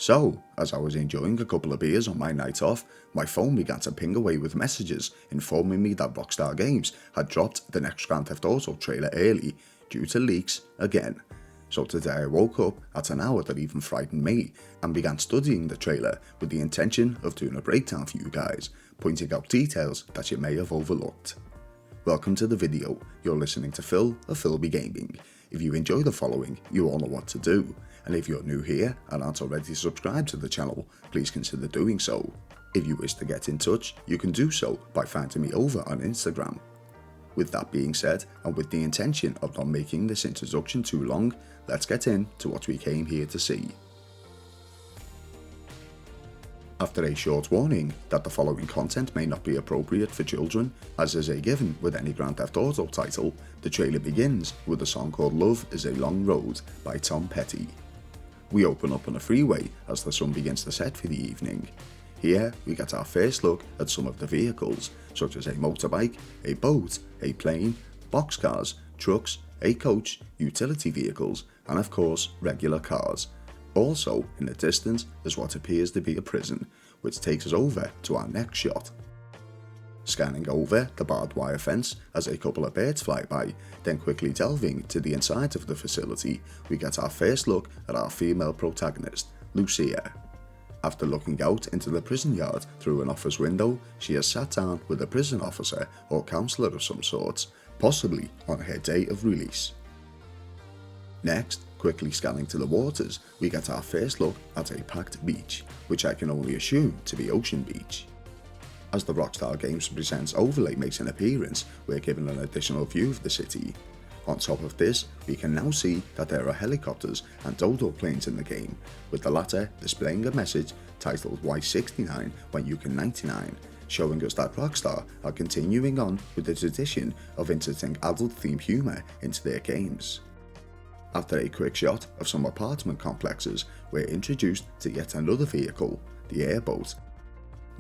So, as I was enjoying a couple of beers on my night off, my phone began to ping away with messages informing me that Rockstar Games had dropped the next Grand Theft Auto trailer early due to leaks again. So today I woke up at an hour that even frightened me and began studying the trailer with the intention of doing a breakdown for you guys, pointing out details that you may have overlooked. Welcome to the video. You're listening to Phil of Philby Gaming. If you enjoy the following, you all know what to do, and if you're new here and aren't already subscribed to the channel, please consider doing so. If you wish to get in touch, you can do so by finding me over on Instagram. With that being said, and with the intention of not making this introduction too long, let's get into what we came here to see. After a short warning that the following content may not be appropriate for children, as is a given with any Grand Theft Auto title, the trailer begins with a song called Love is a Long Road by Tom Petty. We open up on a freeway as the sun begins to set for the evening. Here we get our first look at some of the vehicles, such as a motorbike, a boat, a plane, boxcars, trucks, a coach, utility vehicles, and of course regular cars. Also in the distance is what appears to be a prison, which takes us over to our next shot. Scanning over the barbed wire fence as a couple of birds fly by, then quickly delving to the inside of the facility, we get our first look at our female protagonist, Lucia. After looking out into the prison yard through an office window, she has sat down with a prison officer or counsellor of some sort, possibly on her day of release. Next, quickly scanning to the waters, we get our first look at a packed beach, which I can only assume to be Ocean Beach. As the Rockstar Games Presents overlay makes an appearance, we're given an additional view of the city. On top of this, we can now see that there are helicopters and dodo planes in the game, with the latter displaying a message titled Why 69 when you can 99, showing us that Rockstar are continuing on with the tradition of inserting adult-themed humour into their games. After a quick shot of some apartment complexes, we're introduced to yet another vehicle, the airboat.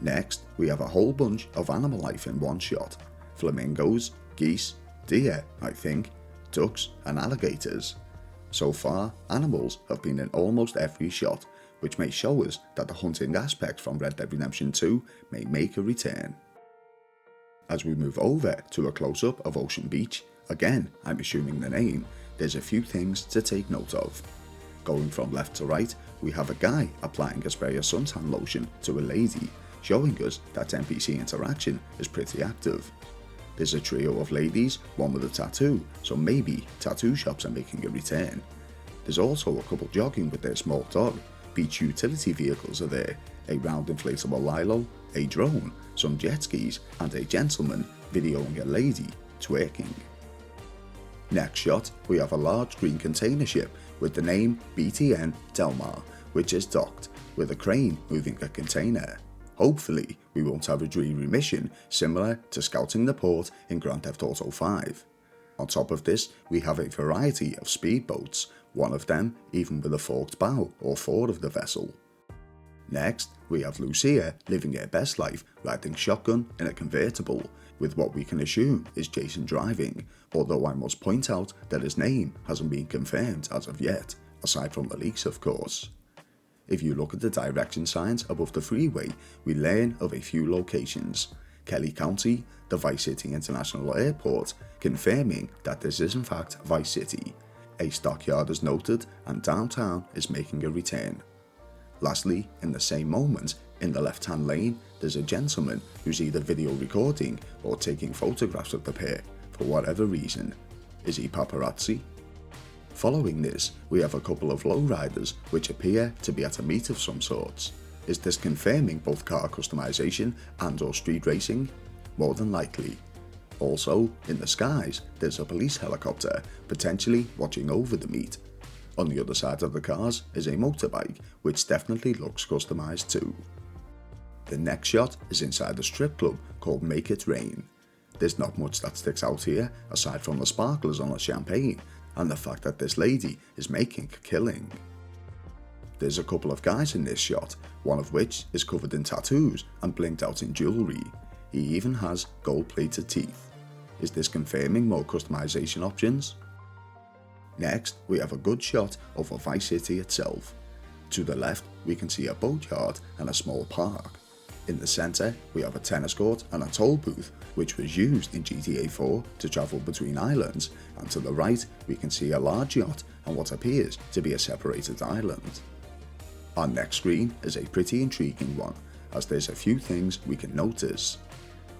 Next, we have a whole bunch of animal life in one shot. Flamingos, geese, deer, I think, ducks and alligators. So far, animals have been in almost every shot, which may show us that the hunting aspect from Red Dead Redemption 2 may make a return. As we move over to a close-up of Ocean Beach, again I'm assuming the name, there's a few things to take note of. Going from left to right, we have a guy applying a spray of suntan lotion to a lady, showing us that NPC interaction is pretty active. There's a trio of ladies, one with a tattoo, so maybe tattoo shops are making a return. There's also a couple jogging with their small dog, beach utility vehicles are there, a round inflatable lilo, a drone, some jet skis, and a gentleman videoing a lady twerking. Next shot, we have a large green container ship with the name BTN Delmar, which is docked, with a crane moving a container. Hopefully, we won't have a dreary mission similar to scouting the port in Grand Theft Auto 5. On top of this, we have a variety of speedboats, one of them even with a forked bow or forward of the vessel. Next, we have Lucia living her best life riding shotgun in a convertible, with what we can assume is Jason driving, although I must point out that his name hasn't been confirmed as of yet, aside from the leaks of course. If you look at the direction signs above the freeway, we learn of a few locations. Kelly County, the Vice City International Airport, confirming that this is in fact Vice City. A stockyard is noted and downtown is making a return. Lastly, in the same moment, in the left-hand lane, there's a gentleman who's either video recording or taking photographs of the pair, for whatever reason. Is he paparazzi? Following this, we have a couple of lowriders which appear to be at a meet of some sorts. Is this confirming both car customization and or street racing? More than likely. Also, in the skies, there's a police helicopter, potentially watching over the meet. On the other side of the cars is a motorbike, which definitely looks customized too. The next shot is inside a strip club called Make It Rain. There's not much that sticks out here, aside from the sparklers on the champagne, and the fact that this lady is making a killing. There's a couple of guys in this shot, one of which is covered in tattoos and blinked out in jewellery. He even has gold-plated teeth. Is this confirming more customization options? Next, we have a good shot of Vice City itself. To the left, we can see a boatyard and a small park. In the centre, we have a tennis court and a toll booth, which was used in GTA 4 to travel between islands, and to the right, we can see a large yacht and what appears to be a separated island. Our next screen is a pretty intriguing one, as there's a few things we can notice.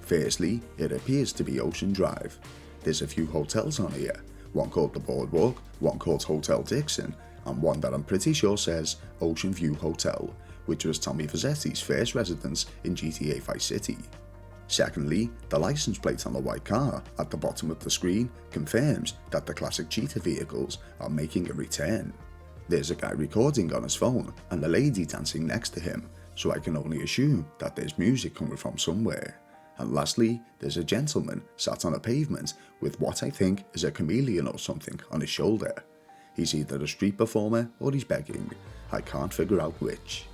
Firstly, it appears to be Ocean Drive. There's a few hotels on here, one called the Boardwalk, one called Hotel Dixon, and one that I'm pretty sure says Ocean View Hotel, which was Tommy Vercetti's first residence in GTA Vice City. Secondly, the license plate on the white car at the bottom of the screen confirms that the classic cheetah vehicles are making a return. There's a guy recording on his phone and a lady dancing next to him, so I can only assume that there's music coming from somewhere. And lastly, there's a gentleman sat on a pavement with what I think is a chameleon or something on his shoulder. He's either a street performer or he's begging. I can't figure out which.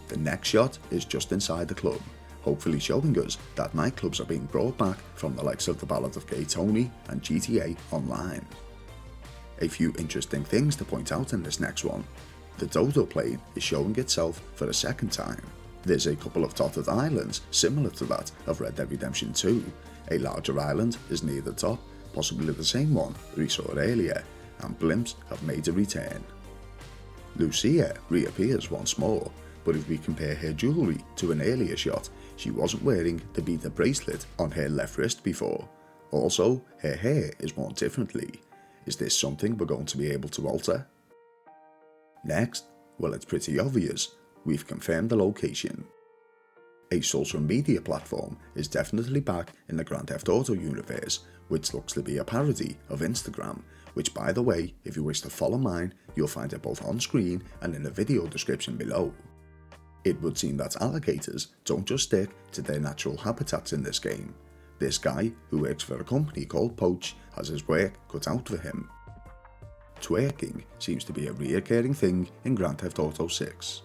The next shot is just inside the club, hopefully showing us that nightclubs are being brought back from the likes of the Ballad of Gay Tony and GTA Online. A few interesting things to point out in this next one. The Dodo plane is showing itself for a second time. There's a couple of dotted islands similar to that of Red Dead Redemption 2. A larger island is near the top, possibly the same one we saw earlier, and blimps have made a return. Lucia reappears once more, but if we compare her jewellery to an earlier shot, she wasn't wearing the beaded bracelet on her left wrist before. Also, her hair is worn differently. Is this something we're going to be able to alter? Next, well, it's pretty obvious. We've confirmed the location. A social media platform is definitely back in the Grand Theft Auto universe, which looks to be a parody of Instagram, which, by the way, if you wish to follow mine, you'll find it both on screen and in the video description below. It would seem that alligators don't just stick to their natural habitats in this game. This guy, who works for a company called Poach, has his work cut out for him. Twerking seems to be a recurring thing in Grand Theft Auto 6.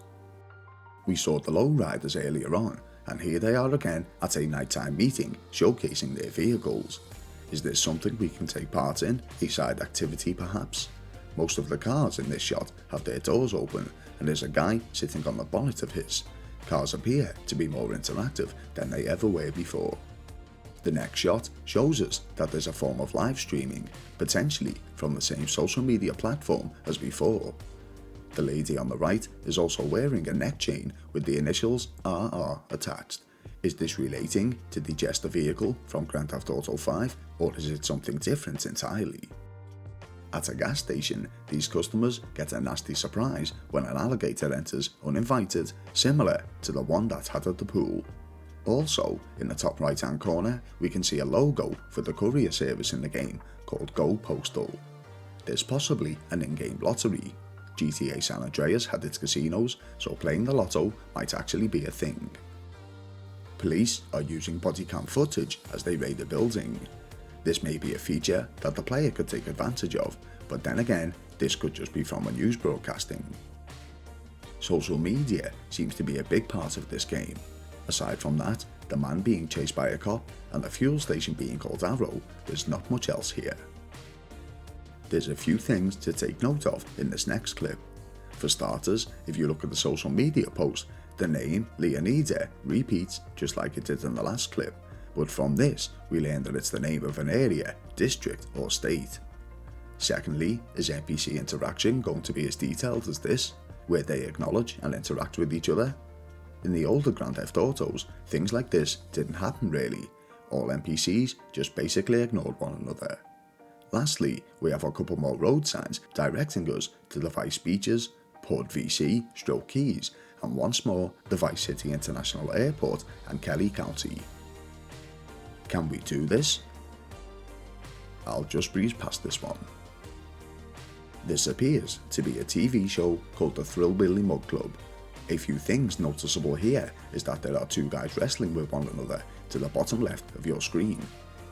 We saw the lowriders earlier on, and here they are again at a nighttime meeting showcasing their vehicles. Is this something we can take part in, a side activity perhaps? Most of the cars in this shot have their doors open, and there's a guy sitting on the bonnet of his. Cars appear to be more interactive than they ever were before. The next shot shows us that there's a form of live streaming, potentially from the same social media platform as before. The lady on the right is also wearing a neck chain with the initials RR attached. Is this relating to the Jester vehicle from Grand Theft Auto 5, or is it something different entirely? At a gas station, these customers get a nasty surprise when an alligator enters uninvited, similar to the one that had at the pool. Also, in the top right hand corner, we can see a logo for the courier service in the game called Go Postal. There's possibly an in-game lottery. GTA San Andreas had its casinos, so playing the lotto might actually be a thing. Police are using body cam footage as they raid a building. This may be a feature that the player could take advantage of, but then again, this could just be from a news broadcasting. Social media seems to be a big part of this game. Aside from that, the man being chased by a cop and the fuel station being called Arrow, there's not much else here. There's a few things to take note of in this next clip. For starters, if you look at the social media post, the name Leonida repeats just like it did in the last clip, but from this we learn that it's the name of an area, district or state. Secondly, is NPC interaction going to be as detailed as this, where they acknowledge and interact with each other? In the older Grand Theft Autos, things like this didn't happen really. All NPCs just basically ignored one another. Lastly, we have a couple more road signs directing us to the Vice Beaches, Port VC, Keys, and once more the Vice City International Airport and Kelly County. Can we do this? I'll just breeze past this one. This appears to be a TV show called the Thrillbilly Mug Club. A few things noticeable here is that there are two guys wrestling with one another to the bottom left of your screen.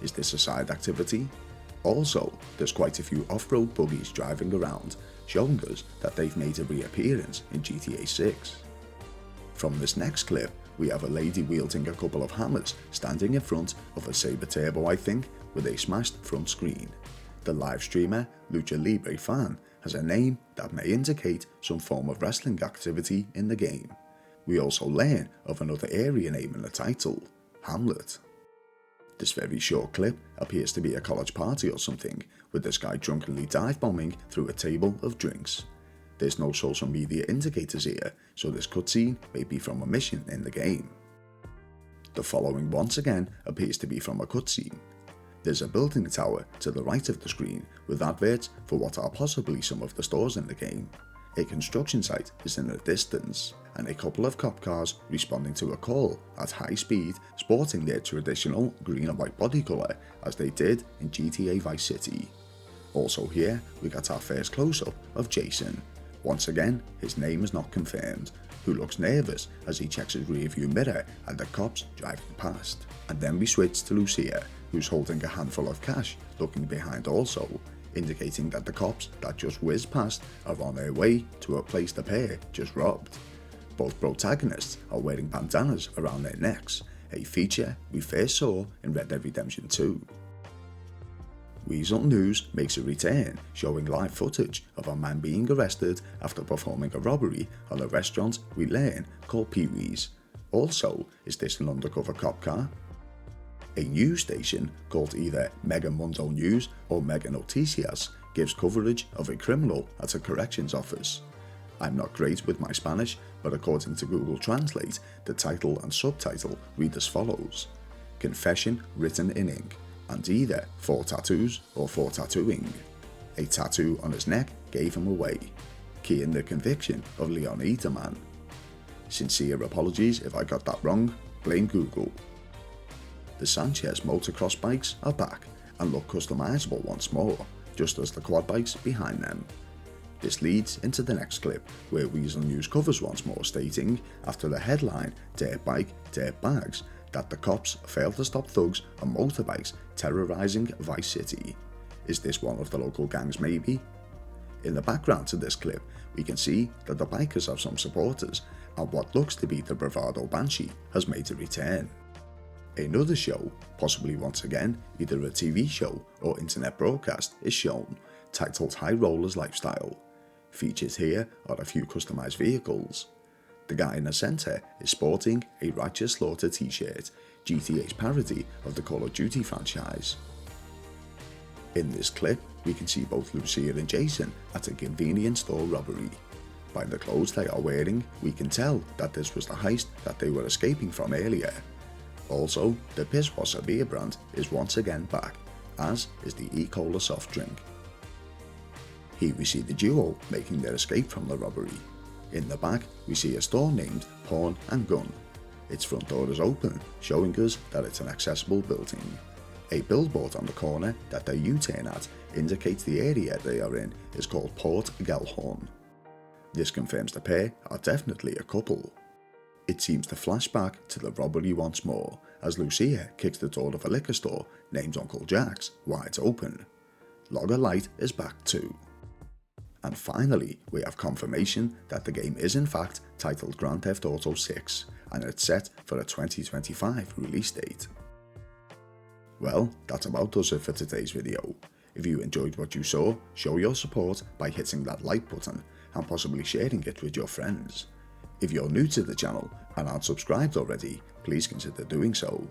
Is this a side activity? Also, there's quite a few off-road buggies driving around, showing us that they've made a reappearance in GTA 6. From this next clip, we have a lady wielding a couple of hammers standing in front of a Sabre Turbo, I think, with a smashed front screen. The live streamer, Lucha Libre Fan, has a name that may indicate some form of wrestling activity in the game. We also learn of another area name in the title, Hamlet. This very short clip appears to be a college party or something, with this guy drunkenly dive-bombing through a table of drinks. There's no social media indicators here, so this cutscene may be from a mission in the game. The following once again appears to be from a cutscene. There's a building tower to the right of the screen with adverts for what are possibly some of the stores in the game. A construction site is in the distance, and a couple of cop cars responding to a call at high speed, sporting their traditional green and white body colour as they did in GTA Vice City. Also here, we got our first close-up of Jason. Once again, his name is not confirmed, who looks nervous as he checks his rearview mirror at the cops driving past. And then we switch to Lucia, who's holding a handful of cash, looking behind also, indicating that the cops that just whizzed past are on their way to a place the pair just robbed. Both protagonists are wearing bandanas around their necks, a feature we first saw in Red Dead Redemption 2. Weasel News makes a return, showing live footage of a man being arrested after performing a robbery on a restaurant we learn called Pee-wee's. Also, is this an undercover cop car? A news station called either Mega Mundo News or Mega Noticias gives coverage of a criminal at a corrections office. I'm not great with my Spanish, but according to Google Translate, the title and subtitle read as follows: Confession written in ink, and either for tattoos or for tattooing. A tattoo on his neck gave him away, keying the conviction of Leon Ederman. Sincere apologies if I got that wrong, blame Google. The Sanchez motocross bikes are back and look customizable once more, just as the quad bikes behind them. This leads into the next clip, where Weasel News covers once more, stating, after the headline "Dirt Bike, Dirt Bags," that the cops failed to stop thugs on motorbikes terrorizing Vice City. Is this one of the local gangs maybe? In the background to this clip, we can see that the bikers have some supporters, and what looks to be the Bravado Banshee has made a return. Another show, possibly once again either a TV show or internet broadcast, is shown, titled High Rollers Lifestyle. Featured here are a few customized vehicles. The guy in the centre is sporting a Righteous Slaughter t-shirt, GTA's parody of the Call of Duty franchise. In this clip, we can see both Lucia and Jason at a convenience store robbery. By the clothes they are wearing, we can tell that this was the heist that they were escaping from earlier. Also, the Pisswasser beer brand is once again back, as is the E-Cola soft drink. Here we see the duo making their escape from the robbery. In the back, we see a store named Pawn and Gun. Its front door is open, showing us that it's an accessible building. A billboard on the corner that they U-turn at indicates the area they are in is called Port Gellhorn. This confirms the pair are definitely a couple. It seems to flash back to the robbery once more, as Lucia kicks the door of a liquor store named Uncle Jack's wide open. Logger Light is back too. And finally, we have confirmation that the game is in fact titled Grand Theft Auto 6, and it's set for a 2025 release date. Well, that about does it for today's video. If you enjoyed what you saw, show your support by hitting that like button and possibly sharing it with your friends. If you're new to the channel and aren't subscribed already, please consider doing so.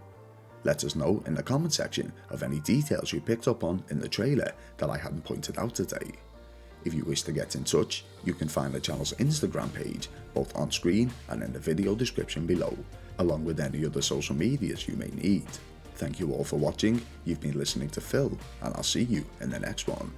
Let us know in the comment section of any details you picked up on in the trailer that I hadn't pointed out today. If you wish to get in touch, you can find the channel's Instagram page both on screen and in the video description below, along with any other social medias you may need. Thank you all for watching, you've been listening to Phil, and I'll see you in the next one.